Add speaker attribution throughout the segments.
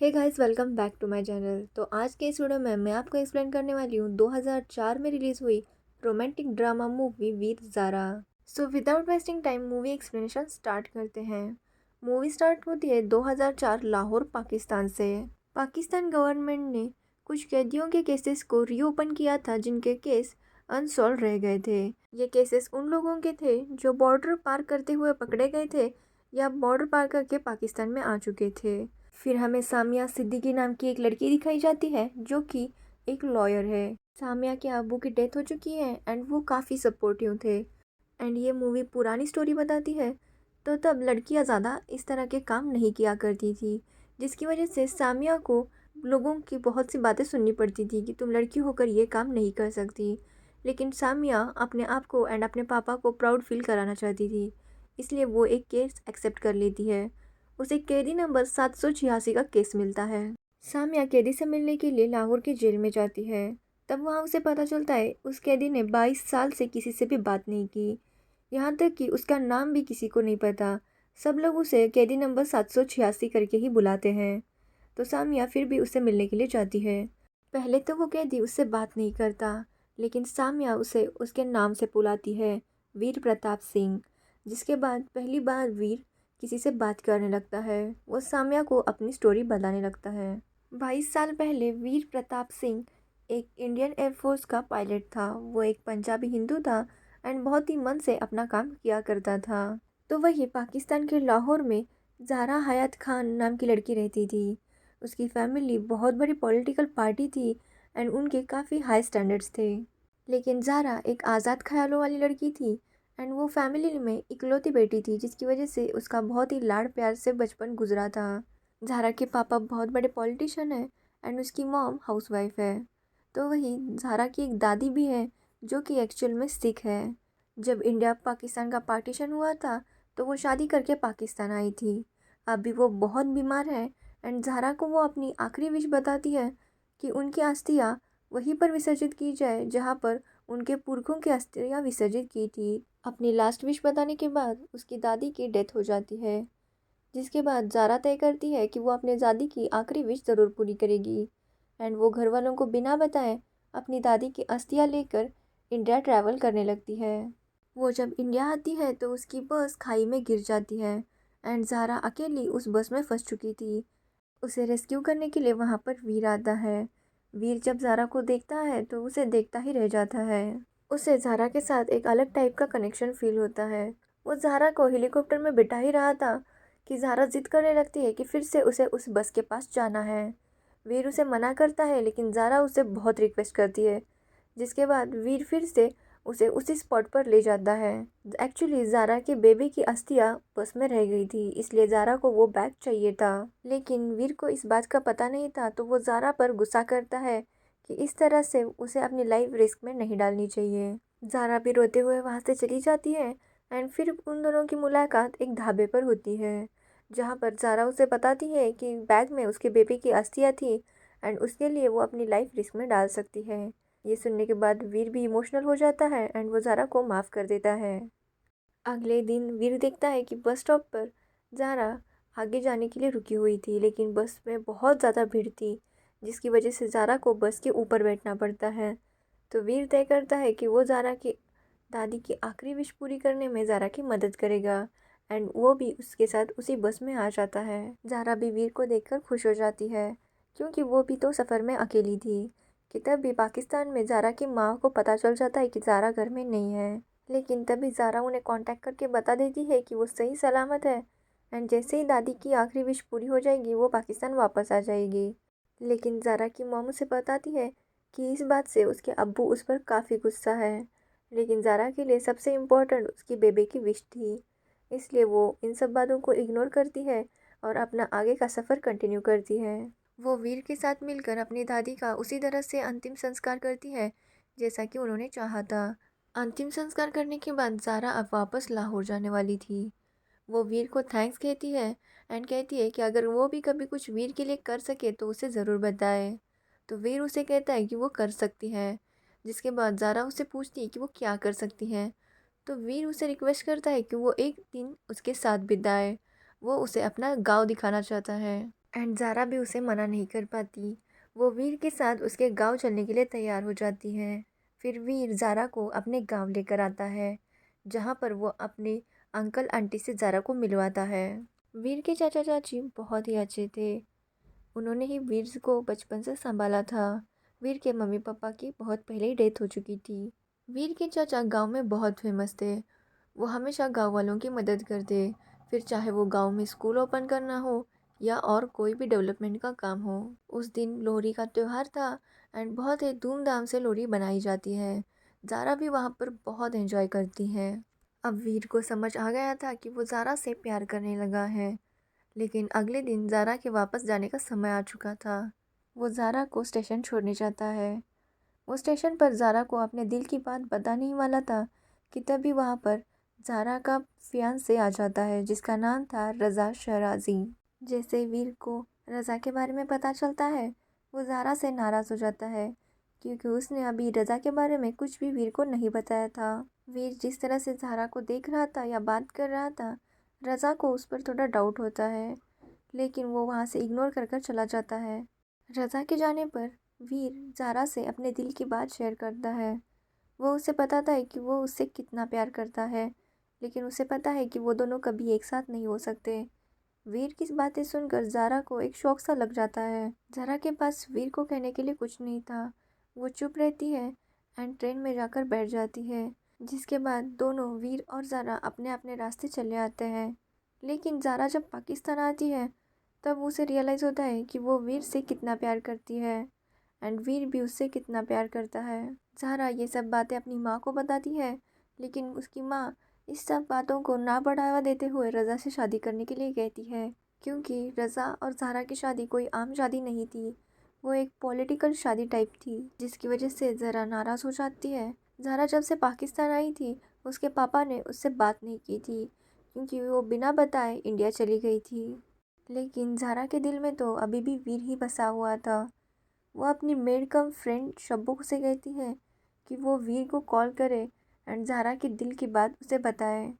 Speaker 1: Hey guys, welcome back to my channel. तो आज के इस वीडियो में मैं आपको एक्सप्लेन करने वाली हूँ 2004 में रिलीज हुई romantic drama movie Veer Zaara. So without wasting time movie explanation start करते हैं। मूवी स्टार्ट होती है 2004 लाहौर पाकिस्तान से। पाकिस्तान गवर्नमेंट ने कुछ कैदियों के केसेस को रीओपन किया था जिनके केस अनसॉल्व रह गए थे। ये केसेस उन लोगों के थे जो बॉर्डर पार करते हुए पकड़े गए थे या बॉर्डर पार करके पाकिस्तान में आ चुके थे। फिर हमें सामिया सिद्दीकी नाम की एक लड़की दिखाई जाती है जो कि एक लॉयर है। सामिया के अब्बू की डेथ हो चुकी है एंड वो काफ़ी सपोर्टिव थे। एंड ये मूवी पुरानी स्टोरी बताती है, तो तब लड़कियां ज़्यादा इस तरह के काम नहीं किया करती थी, जिसकी वजह से सामिया को लोगों की बहुत सी बातें सुननी पड़ती थी कि तुम लड़की होकर ये काम नहीं कर सकती। लेकिन सामिया अपने आप को एंड अपने पापा को प्राउड फील कराना चाहती थी, इसलिए वो एक केस एक्सेप्ट कर लेती है। उसे कैदी नंबर 786 का केस मिलता है। सामिया कैदी से मिलने के लिए लाहौर की जेल में जाती है। तब वहाँ उसे पता चलता है उस कैदी ने 22 साल से किसी से भी बात नहीं की, यहाँ तक कि उसका नाम भी किसी को नहीं पता। सब लोग उसे कैदी नंबर 786 करके ही बुलाते हैं। तो सामिया फिर भी उससे मिलने के लिए जाती है। पहले तो वो कैदी उससे बात नहीं करता, लेकिन सामिया उसे उसके नाम से बुलाती है, वीर प्रताप सिंह। जिसके बाद पहली बार वीर किसी से बात करने लगता है। वो सामिया को अपनी स्टोरी बताने लगता है। 22 साल पहले वीर प्रताप सिंह एक इंडियन एयरफोर्स का पायलट था। वो एक पंजाबी हिंदू था एंड बहुत ही मन से अपना काम किया करता था। तो वही पाकिस्तान के लाहौर में ज़ारा हयात खान नाम की लड़की रहती थी। उसकी फैमिली बहुत बड़ी पॉलिटिकल पार्टी थी एंड उनके काफ़ी हाई स्टैंडर्ड्स थे। लेकिन ज़ारा एक आज़ाद ख्यालों वाली लड़की थी एंड वो फैमिली में इकलौती बेटी थी, जिसकी वजह से उसका बहुत ही लाड़ प्यार से बचपन गुजरा था। ज़ारा के पापा बहुत बड़े पॉलिटिशियन हैं एंड उसकी मॉम हाउसवाइफ है। तो वही ज़ारा की एक दादी भी है जो कि एक्चुअल में सिख है। जब इंडिया पाकिस्तान का पार्टीशन हुआ था तो वो शादी करके पाकिस्तान आई थी। अभी वो बहुत बीमार है एंड ज़ारा को वो अपनी आखिरी विश बताती है कि उनकी अस्थियाँ वहीं पर विसर्जित की जाए जहाँ पर उनके पुरखों की अस्थियाँ विसर्जित की थी। अपनी लास्ट विश बताने के बाद उसकी दादी की डेथ हो जाती है, जिसके बाद ज़ारा तय करती है कि वो अपने दादी की आखिरी विश ज़रूर पूरी करेगी। एंड वो घर वालों को बिना बताए अपनी दादी की अस्थियाँ लेकर इंडिया ट्रैवल करने लगती है। वो जब इंडिया आती है तो उसकी बस खाई में गिर जाती है एंड ज़ारा अकेली उस बस में फंस चुकी थी। उसे रेस्क्यू करने के लिए वहाँ पर वीर आता है। वीर जब ज़ारा को देखता है तो उसे देखता ही रह जाता है। उसे ज़ारा के साथ एक अलग टाइप का कनेक्शन फील होता है। वो ज़ारा को हेलीकॉप्टर में बिठा ही रहा था कि ज़ारा जिद करने लगती है कि फिर से उसे उस बस के पास जाना है। वीर उसे मना करता है लेकिन ज़ारा उसे बहुत रिक्वेस्ट करती है, जिसके बाद वीर फिर से उसे उसी स्पॉट पर ले जाता है। एक्चुअली ज़ारा के बेबी की अस्थियाँ बस में रह गई थी, इसलिए ज़ारा को वो बैग चाहिए था। लेकिन वीर को इस बात का पता नहीं था, तो वो ज़ारा पर गुस्सा करता है कि इस तरह से उसे अपनी लाइफ रिस्क में नहीं डालनी चाहिए। ज़ारा भी रोते हुए वहाँ से चली जाती है एंड फिर उन दोनों की मुलाकात एक ढाबे पर होती है, जहाँ पर ज़ारा उसे बताती है कि बैग में उसके बेबी की अस्थियाँ थी एंड उसके लिए वो अपनी लाइफ रिस्क में डाल सकती है। ये सुनने के बाद वीर भी इमोशनल हो जाता है एंड वो ज़ारा को माफ़ कर देता है। अगले दिन वीर देखता है कि बस स्टॉप पर ज़ारा आगे जाने के लिए रुकी हुई थी, लेकिन बस में बहुत ज़्यादा भीड़ थी, जिसकी वजह से ज़ारा को बस के ऊपर बैठना पड़ता है। तो वीर तय करता है कि वो ज़ारा की दादी की आखिरी विश पूरी करने में ज़ारा की मदद करेगा एंड वो भी उसके साथ उसी बस में आ जाता है। ज़ारा भी वीर को देखकर खुश हो जाती है, क्योंकि वो भी तो सफ़र में अकेली थी। कि तभी पाकिस्तान में ज़ारा की माँ को पता चल जाता है कि ज़ारा घर में नहीं है। लेकिन तभी ज़ारा उन्हें कांटेक्ट करके बता देती है कि वो सही सलामत है एंड जैसे ही दादी की आखिरी विश पूरी हो जाएगी वो पाकिस्तान वापस आ जाएगी। लेकिन ज़ारा की मॉम उसे बताती है कि इस बात से उसके अब्बू उस पर काफ़ी गुस्सा है। लेकिन ज़ारा के लिए सबसे इम्पोर्टेंट उसकी बेबी की विश थी, इसलिए वो इन सब बातों को इग्नोर करती है और अपना आगे का सफ़र कंटिन्यू करती है। वो वीर के साथ मिलकर अपनी दादी का उसी तरह से अंतिम संस्कार करती है जैसा कि उन्होंने चाहा था। अंतिम संस्कार करने के बाद ज़ारा अब वापस लाहौर जाने वाली थी। वो वीर को थैंक्स कहती है एंड कहती है कि अगर वो भी कभी कुछ वीर के लिए कर सके तो उसे ज़रूर बताए। तो वीर उसे कहता है कि वो कर सकती है, जिसके बाद ज़ारा उससे पूछती है कि वो क्या कर सकती है। तो वीर उसे रिक्वेस्ट करता है कि वो एक दिन उसके साथ बिताए। वो उसे अपना गांव दिखाना चाहता है। एंड ज़ारा भी उसे मना नहीं कर पाती। वो वीर के साथ उसके गांव चलने के लिए तैयार हो जाती है। फिर वीर ज़ारा को अपने गांव लेकर आता है, जहां पर वो अपने अंकल आंटी से ज़ारा को मिलवाता है। वीर के चाचा चाची बहुत ही अच्छे थे। उन्होंने ही वीर को बचपन से संभाला था। वीर के मम्मी पापा की बहुत पहले ही डेथ हो चुकी थी। वीर के चाचा गांव में बहुत फेमस थे। वो हमेशा गांव वालों की मदद करते, फिर चाहे वो गांव में स्कूल ओपन करना हो या और कोई भी डेवलपमेंट का काम हो। उस दिन लोहड़ी का त्यौहार था एंड बहुत ही धूमधाम से लोहड़ी बनाई जाती है। ज़ारा भी वहाँ पर बहुत एंजॉय करती है। अब वीर को समझ आ गया था कि वो ज़ारा से प्यार करने लगा है, लेकिन अगले दिन ज़ारा के वापस जाने का समय आ चुका था। वो ज़ारा को स्टेशन छोड़ने जाता है। वो स्टेशन पर ज़ारा को अपने दिल की बात बताने ही वाला था कि तभी वहाँ पर ज़ारा का फियांसे आ जाता है, जिसका नाम था रज़ा शराजी। जैसे वीर को रज़ा के बारे में पता चलता है, वो ज़ारा से नाराज़ हो जाता है, क्योंकि उसने अभी रज़ा के बारे में कुछ भी वीर को नहीं बताया था। वीर जिस तरह से ज़ारा को देख रहा था या बात कर रहा था, रज़ा को उस पर थोड़ा डाउट होता है, लेकिन वो वहाँ से इग्नोर कर कर चला जाता है। रज़ा के जाने पर वीर ज़ारा से अपने दिल की बात शेयर करता है। वो उसे बताता है कि वो उससे कितना प्यार करता है, लेकिन उसे पता है कि वो दोनों कभी एक साथ नहीं हो सकते। वीर की बातें सुनकर ज़ारा को एक शौक सा लग जाता है। ज़ारा के पास वीर को कहने के लिए कुछ नहीं था। वो चुप रहती है एंड ट्रेन में जाकर बैठ जाती है, जिसके बाद दोनों वीर और ज़ारा अपने अपने रास्ते चले आते हैं। लेकिन ज़ारा जब पाकिस्तान आती है, तब उसे रियलाइज़ होता है कि वो वीर से कितना प्यार करती है एंड वीर भी उससे कितना प्यार करता है। ज़ारा ये सब बातें अपनी माँ को बताती है, लेकिन उसकी माँ इस सब बातों को ना बढ़ावा देते हुए रज़ा से शादी करने के लिए कहती है, क्योंकि रज़ा और ज़ारा की शादी कोई आम शादी नहीं थी। वो एक पॉलिटिकल शादी टाइप थी, जिसकी वजह से ज़रा नाराज़ हो जाती है। ज़ारा जब से पाकिस्तान आई थी, उसके पापा ने उससे बात नहीं की थी, क्योंकि वो बिना बताए इंडिया चली गई थी। लेकिन ज़ारा के दिल में तो अभी भी वीर ही बसा हुआ था। वो अपनी मेड कम फ्रेंड शब्बो से कहती है कि वो वीर को कॉल करे एंड ज़ारा के दिल की बात उसे बताए।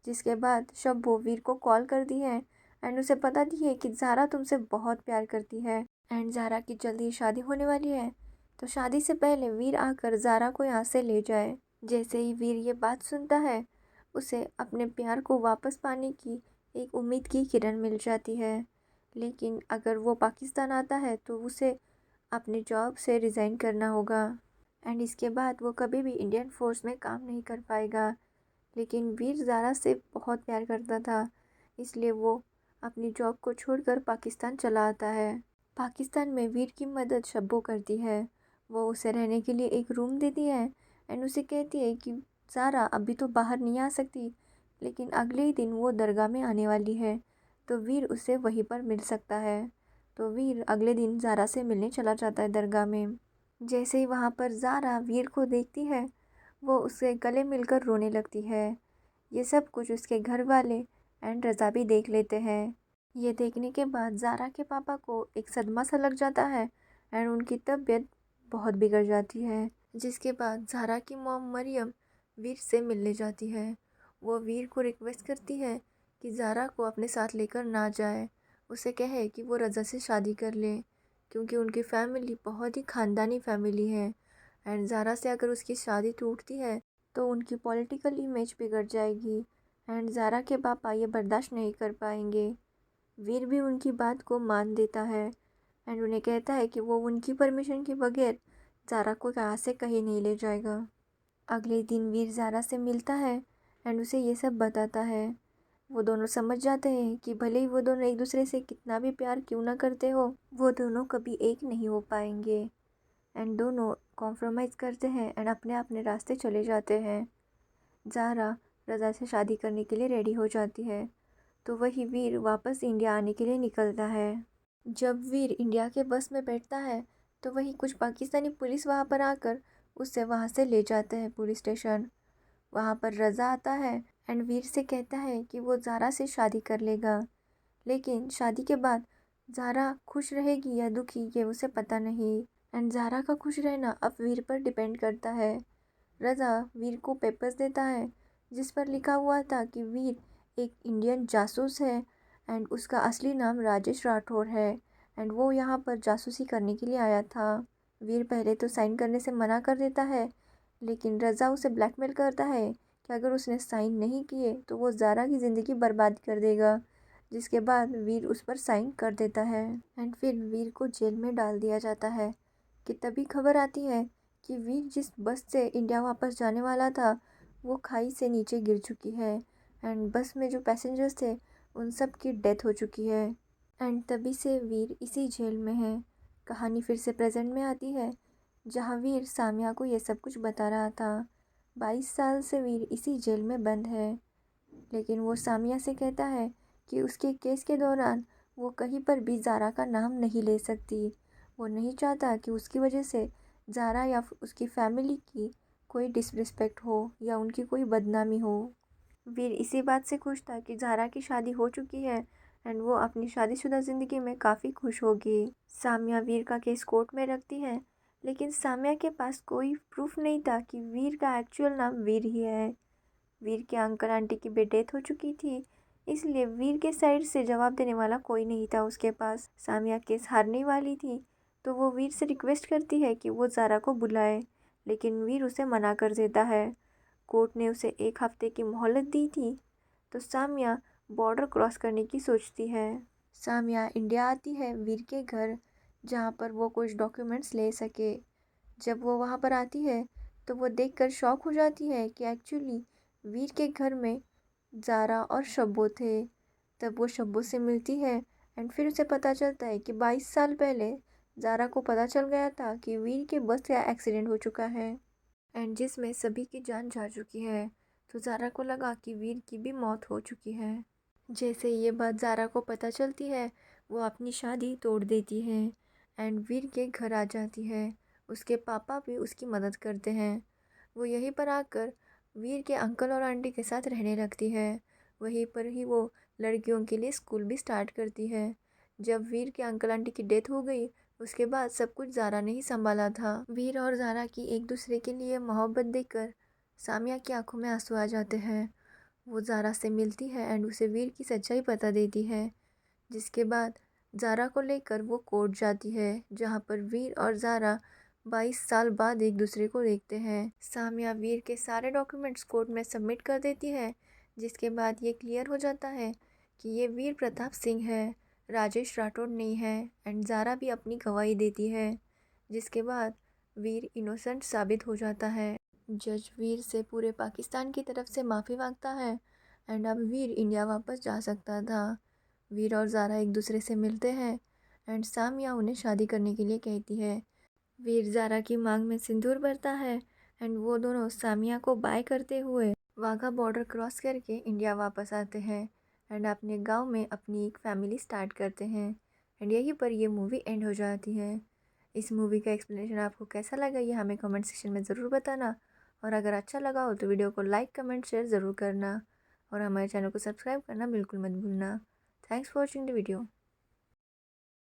Speaker 1: जिसके बाद शब्बो वीर को कॉल करती है एंड उसे बताती है कि ज़ारा तुमसे बहुत प्यार करती है एंड ज़ारा की जल्दी शादी होने वाली है, तो शादी से पहले वीर आकर ज़ारा को यहाँ से ले जाए। जैसे ही वीर ये बात सुनता है, उसे अपने प्यार को वापस पाने की एक उम्मीद की किरण मिल जाती है। लेकिन अगर वो पाकिस्तान आता है तो उसे अपने जॉब से रिज़ाइन करना होगा एंड इसके बाद वो कभी भी इंडियन फोर्स में काम नहीं कर पाएगा। लेकिन वीर ज़ारा से बहुत प्यार करता था, इसलिए वो अपनी जॉब को छोड़कर पाकिस्तान चला आता है। पाकिस्तान में वीर की मदद शब्बो करती है। वो उसे रहने के लिए एक रूम देती है एंड उसे कहती है कि ज़ारा अभी तो बाहर नहीं आ सकती, लेकिन अगले ही दिन वो दरगाह में आने वाली है, तो वीर उसे वहीं पर मिल सकता है। तो वीर अगले दिन ज़ारा से मिलने चला जाता है दरगाह में। जैसे ही वहाँ पर ज़ारा वीर को देखती है, वो उससे गले मिलकर रोने लगती है। ये सब कुछ उसके घर वाले एंड रज़ा भी देख लेते हैं। ये देखने के बाद ज़ारा के पापा को एक सदमा सा लग जाता है एंड उनकी तबीयत बहुत बिगड़ जाती है। जिसके बाद ज़ारा की मॉम मरियम वीर से मिलने जाती है। वो वीर को रिक्वेस्ट करती है कि ज़ारा को अपने साथ लेकर ना जाए, उसे कहे कि वो रज़ा से शादी कर ले, क्योंकि उनकी फैमिली बहुत ही ख़ानदानी फैमिली है एंड ज़ारा से अगर उसकी शादी टूटती है तो उनकी पॉलिटिकल इमेज बिगड़ जाएगी एंड ज़ारा के पापा ये बर्दाश्त नहीं कर पाएंगे। वीर भी उनकी बात को मान देता है एंड उन्हें कहता है कि वो उनकी परमिशन के बगैर ज़ारा को यहाँ से कहीं नहीं ले जाएगा। अगले दिन वीर ज़ारा से मिलता है एंड उसे ये सब बताता है। वो दोनों समझ जाते हैं कि भले ही वो दोनों एक दूसरे से कितना भी प्यार क्यों ना करते हो, वो दोनों कभी एक नहीं हो पाएंगे एंड दोनों कॉम्प्रोमाइज़ करते हैं एंड अपने अपने रास्ते चले जाते हैं। ज़ारा रज़ा से शादी करने के लिए रेडी हो जाती है, तो वही वीर वापस इंडिया आने के लिए निकलता है। जब वीर इंडिया के बस में बैठता है, तो वही कुछ पाकिस्तानी पुलिस वहाँ पर आकर उससे वहाँ से ले जाते हैं पुलिस स्टेशन। वहाँ पर रज़ा आता है एंड वीर से कहता है कि वो ज़ारा से शादी कर लेगा, लेकिन शादी के बाद ज़ारा खुश रहेगी या दुखी ये उसे पता नहीं एंड ज़ारा का खुश रहना अब वीर पर डिपेंड करता है। रज़ा वीर को पेपर्स देता है जिस पर लिखा हुआ था कि वीर एक इंडियन जासूस है एंड उसका असली नाम राजेश राठौर है एंड वो यहाँ पर जासूसी करने के लिए आया था। वीर पहले तो साइन करने से मना कर देता है, लेकिन रज़ा उसे ब्लैकमेल करता है कि अगर उसने साइन नहीं किए तो वो ज़ारा की ज़िंदगी बर्बाद कर देगा, जिसके बाद वीर उस पर साइन कर देता है एंड फिर वीर को जेल में डाल दिया जाता है। कि तभी खबर आती है कि वीर जिस बस से इंडिया वापस जाने वाला था वो खाई से नीचे गिर चुकी है एंड बस में जो पैसेंजर्स थे उन सब की डेथ हो चुकी है एंड तभी से वीर इसी जेल में है। कहानी फिर से प्रेजेंट में आती है जहाँ वीर सामिया को ये सब कुछ बता रहा था। 22 साल से वीर इसी जेल में बंद है, लेकिन वो सामिया से कहता है कि उसके केस के दौरान वो कहीं पर भी ज़ारा का नाम नहीं ले सकती। वो नहीं चाहता कि उसकी वजह से ज़ारा या उसकी फैमिली की कोई डिसरिस्पेक्ट हो या उनकी कोई बदनामी हो। वीर इसी बात से खुश था कि ज़ारा की शादी हो चुकी है एंड वो अपनी शादीशुदा ज़िंदगी में काफ़ी खुश होगी। सामिया वीर का केस कोर्ट में रखती है, लेकिन सामिया के पास कोई प्रूफ नहीं था कि वीर का एक्चुअल नाम वीर ही है। वीर के अंकल आंटी की भी डेथ हो चुकी थी, इसलिए वीर के साइड से जवाब देने वाला कोई नहीं था उसके पास। सामिया केस हारने वाली थी तो वो वीर से रिक्वेस्ट करती है कि वो ज़ारा को बुलाए, लेकिन वीर उसे मना कर देता है। कोर्ट ने उसे 1 हफ्ते की मोहलत दी थी, तो सामिया बॉर्डर क्रॉस करने की सोचती है। सामिया इंडिया आती है वीर के घर, जहाँ पर वो कुछ डॉक्यूमेंट्स ले सके। जब वो वहाँ पर आती है तो वो देखकर शॉक हो जाती है कि एक्चुअली वीर के घर में ज़ारा और शब्बो थे। तब वो शब्बो से मिलती है एंड फिर उसे पता चलता है कि 22 साल पहले ज़ारा को पता चल गया था कि वीर के बस का एक्सीडेंट हो चुका है एंड जिसमें सभी की जान जा चुकी है। तो ज़ारा को लगा कि वीर की भी मौत हो चुकी है। जैसे ये बात ज़ारा को पता चलती है वो अपनी शादी तोड़ देती है एंड वीर के घर आ जाती है। उसके पापा भी उसकी मदद करते हैं। वो यहीं पर आकर वीर के अंकल और आंटी के साथ रहने लगती है। वहीं पर ही वो लड़कियों के लिए स्कूल भी स्टार्ट करती है। जब वीर के अंकल आंटी की डेथ हो गई उसके बाद सब कुछ ज़ारा ने ही संभाला था। वीर और ज़ारा की एक दूसरे के लिए मोहब्बत देखकर सामिया की आंखों में आंसू आ जाते हैं। वो ज़ारा से मिलती है एंड उसे वीर की सच्चाई बता देती है, जिसके बाद ज़ारा को लेकर वो कोर्ट जाती है, जहाँ पर वीर और ज़ारा 22 साल बाद एक दूसरे को देखते हैं। सामिया वीर के सारे डॉक्यूमेंट्स कोर्ट में सबमिट कर देती है, जिसके बाद ये क्लियर हो जाता है कि ये वीर प्रताप सिंह है, राजेश राठौर नहीं है एंड ज़ारा भी अपनी गवाही देती है, जिसके बाद वीर इनोसेंट साबित हो जाता है। जज वीर से पूरे पाकिस्तान की तरफ से माफ़ी मांगता है एंड अब वीर इंडिया वापस जा सकता था। वीर और ज़ारा एक दूसरे से मिलते हैं एंड सामिया उन्हें शादी करने के लिए कहती है। वीर ज़ारा की मांग में सिंदूर भरता है एंड वो दोनों सामिया को बाय करते हुए वाघा बॉर्डर क्रॉस करके इंडिया वापस आते हैं एंड अपने गांव में अपनी एक फैमिली स्टार्ट करते हैं एंड यहीं पर ये मूवी एंड हो जाती है। इस मूवी का एक्सप्लेनेशन आपको कैसा लगा ये हमें कमेंट सेक्शन में ज़रूर बताना, और अगर अच्छा लगा हो तो वीडियो को लाइक कमेंट शेयर ज़रूर करना और हमारे चैनल को सब्सक्राइब करना बिल्कुल मत भूलना। Thanks for watching the video.